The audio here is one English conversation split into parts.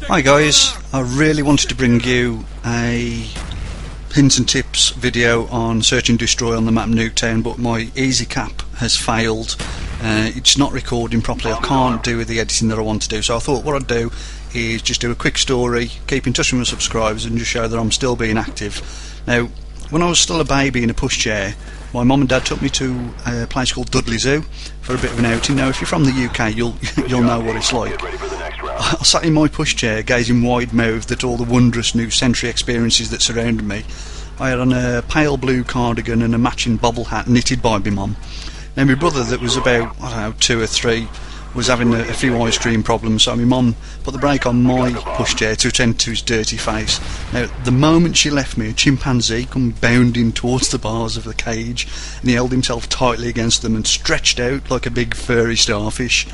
Hi guys, I really wanted to bring you a hints and tips video on search and destroy on the map Nuketown, but my EzCap has failed. It's not recording properly. I can't do the editing that I want to do, so I thought what I'd do is just do a quick story, keep in touch with my subscribers and just show that I'm still being active. Now, when I was still a baby in a pushchair, my mum and dad took me to a place called Dudley Zoo for a bit of an outing. Now if you're from the UK you'll know what it's like. I sat in my pushchair gazing wide-mouthed at all the wondrous new sensory experiences that surrounded me. I had on a pale blue cardigan and a matching bobble hat knitted by my mum. Now my brother, that was about, I don't know, 2 or 3, was having a few ice cream problems, so my mum put the brake on my pushchair to attend to his dirty face. Now the moment she left me, a chimpanzee come bounding towards the bars of the cage, and he held himself tightly against them and stretched out like a big furry starfish.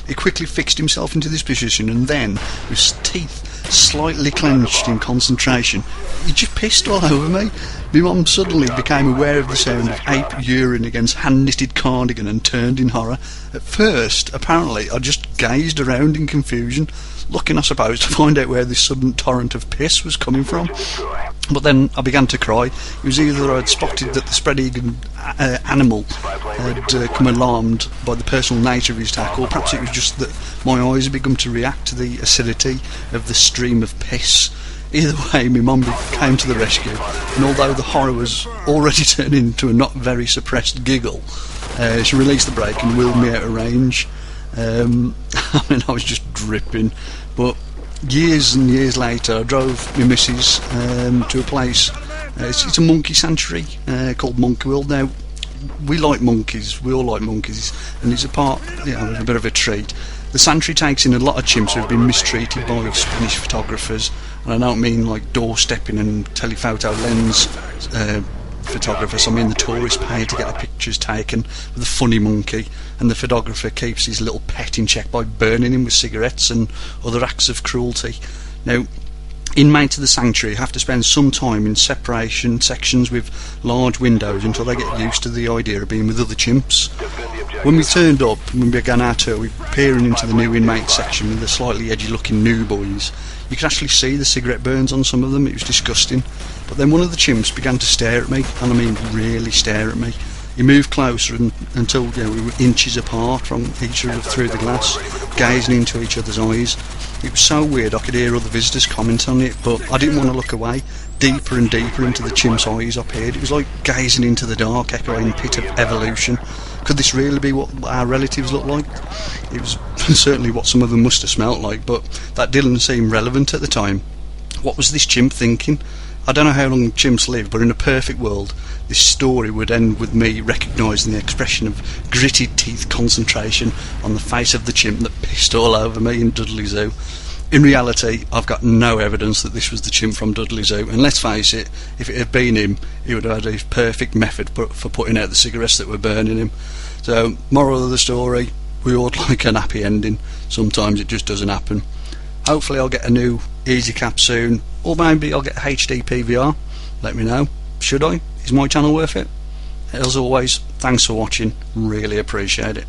He quickly fixed himself into this position, and then, with his teeth slightly clenched in concentration, he just pissed all over me. My mum suddenly became aware of the sound of ape urine against hand-knitted cardigan and turned in horror. At first, apparently, I just gazed around in confusion, looking, I suppose, to find out where this sudden torrent of piss was coming from. But then I began to cry. It was either I'd spotted that the spread-eagled animal had come alarmed by the personal nature of his attack, or perhaps it was just that my eyes had begun to react to the acidity of the stream of piss. Either way, my mum came to the rescue, and although the horror was already turning into a not very suppressed giggle, she released the brake and wheeled me out of range. I mean, I was just dripping. But years and years later, I drove my missus to a place. It's a monkey sanctuary called Monkey World. Now, we like monkeys. We all like monkeys, and it's a bit of a treat. The sanctuary takes in a lot of chimps who have been mistreated by Spanish photographers, and I don't mean like doorstepping and telephoto lens photographers. I mean the tourists pay to get the pictures taken with a funny monkey, and the photographer keeps his little pet in check by burning him with cigarettes and other acts of cruelty. Now, inmates of the sanctuary have to spend some time in separation sections with large windows until they get used to the idea of being with other chimps. When we turned up and we began our tour, we were peering into the new inmate section with the slightly edgy looking new boys. You could actually see the cigarette burns on some of them. It was disgusting. But then one of the chimps began to stare at me, and I mean really stare at me. He moved closer until we were inches apart from each other through the glass, gazing into each other's eyes. It was so weird I could hear other visitors comment on it, but I didn't want to look away. Deeper and deeper into the chimp's eyes I peered. It was like gazing into the dark, echoing pit of evolution. Could this really be what our relatives looked like? It was certainly what some of them must have smelt like, but that didn't seem relevant at the time. What was this chimp thinking? I don't know how long chimps live, but in a perfect world, this story would end with me recognising the expression of gritted teeth concentration on the face of the chimp that pissed all over me in Dudley Zoo. In reality, I've got no evidence that this was the chimp from Dudley Zoo, and let's face it, if it had been him, he would have had his perfect method for putting out the cigarettes that were burning him. So, moral of the story, we all like an happy ending. Sometimes it just doesn't happen. Hopefully I'll get a new EzCap soon, or maybe I'll get HDPVR. Let me know. Should I? Is my channel worth it? As always, thanks for watching, really appreciate it.